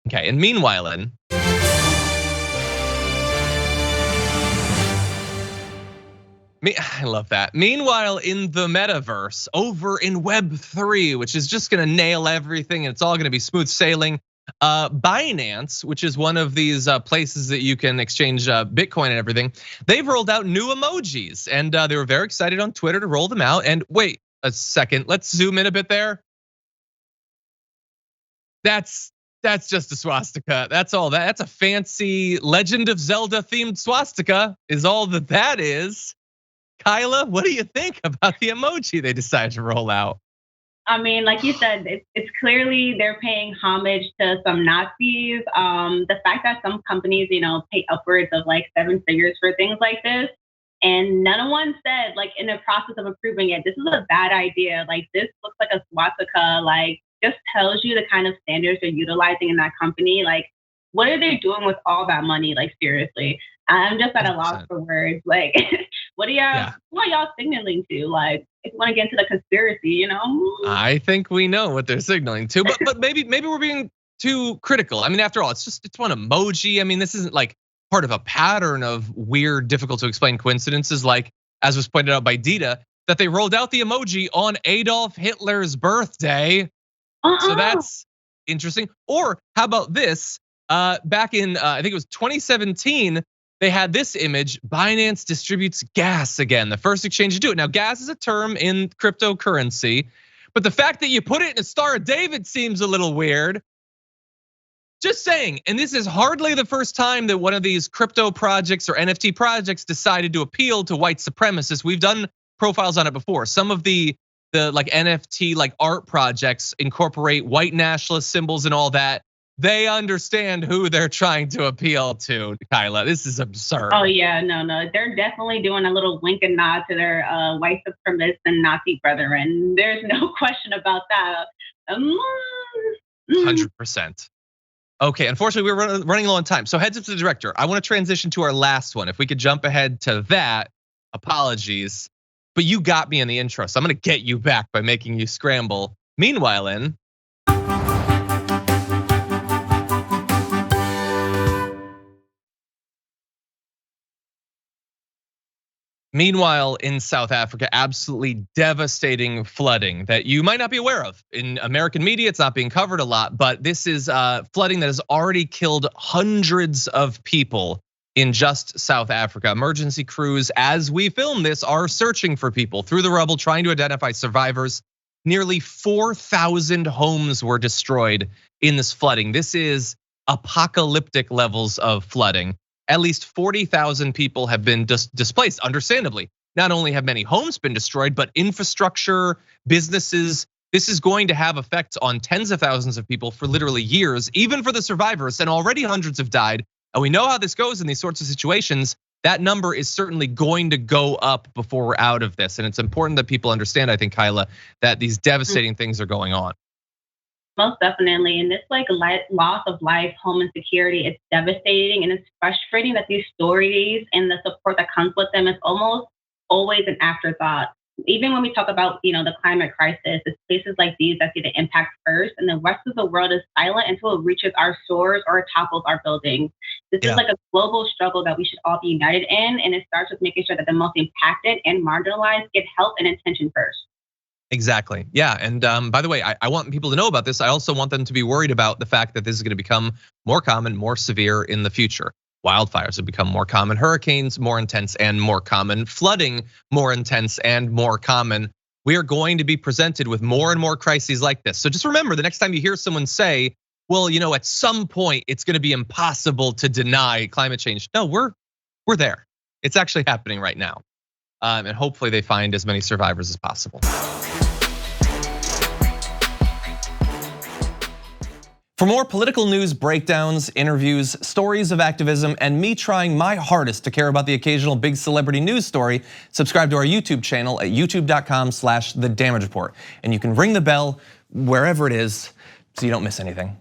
Okay, and meanwhile, I love that. Meanwhile, in the metaverse, over in Web3, which is just gonna nail everything and it's all gonna be smooth sailing. Binance, which is one of these places that you can exchange Bitcoin and everything, they've rolled out new emojis, and they were very excited on Twitter to roll them out. And wait a second, let's zoom in a bit there. That's just a swastika. That's all that. That's a fancy Legend of Zelda themed swastika, is all that is. Kyla, what do you think about the emoji they decided to roll out? I mean, like you said, it's clearly they're paying homage to some Nazis. The fact that some companies, pay upwards of like 7 figures for things like this, and none one said, like, in the process of approving it, this is a bad idea. Like, this looks like a swastika. Like, just tells you the kind of standards they're utilizing in that company. Like, what are they doing with all that money? Like, seriously, I'm just at a loss for words. Like, what are y'all signaling to? Like, if you want to get into the conspiracy, I think we know what they're signaling to, but maybe we're being too critical. I mean, after all, it's one emoji. I mean, this isn't like part of a pattern of weird, difficult to explain coincidences, like, as was pointed out by Dita, that they rolled out the emoji on Adolf Hitler's birthday. So that's interesting. Or how about this? Back in, I think it was 2017, they had this image: Binance distributes gas again, the first exchange to do it. Now, gas is a term in cryptocurrency, but the fact that you put it in a Star of David seems a little weird. Just saying, and this is hardly the first time that one of these crypto projects or NFT projects decided to appeal to white supremacists. We've done profiles on it before. Some of the like NFT like art projects incorporate white nationalist symbols and all that. They understand who they're trying to appeal to, Kyla. This is absurd. Oh yeah, no. They're definitely doing a little wink and nod to their white supremacist and Nazi brethren. There's no question about that. 100%. Okay, unfortunately, we're running low on time. So heads up to the director. I want to transition to our last one. If we could jump ahead to that, apologies. But you got me in the intro, so I'm gonna get you back by making you scramble. Meanwhile, in South Africa, absolutely devastating flooding that you might not be aware of. In American media, it's not being covered a lot, but this is flooding that has already killed hundreds of people in just South Africa. Emergency crews, as we film this, are searching for people through the rubble, trying to identify survivors. Nearly 4,000 homes were destroyed in this flooding. This is apocalyptic levels of flooding. At least 40,000 people have been displaced, understandably. Not only have many homes been destroyed, but infrastructure, businesses. This is going to have effects on tens of thousands of people for literally years, even for the survivors, and already hundreds have died. And we know how this goes in these sorts of situations. That number is certainly going to go up before we're out of this. And it's important that people understand, I think, Kyla, that these devastating things are going on. Most definitely. And this like loss of life, home insecurity, it's devastating and it's frustrating that these stories and the support that comes with them is almost always an afterthought. Even when we talk about, the climate crisis, it's places like these that see the impact first, and the rest of the world is silent until it reaches our stores or it topples our buildings. This is like a global struggle that we should all be united in, and it starts with making sure that the most impacted and marginalized get help and attention first. Exactly. Yeah. And by the way, I want people to know about this. I also want them to be worried about the fact that this is going to become more common, more severe in the future. Wildfires have become more common, hurricanes more intense and more common, flooding more intense and more common. We are going to be presented with more and more crises like this. So just remember, the next time you hear someone say, well, at some point it's going to be impossible to deny climate change. No, we're there. It's actually happening right now. And hopefully they find as many survivors as possible. For more political news breakdowns, interviews, stories of activism, and me trying my hardest to care about the occasional big celebrity news story, subscribe to our YouTube channel at youtube.com/thedamagereport. And you can ring the bell wherever it is so you don't miss anything.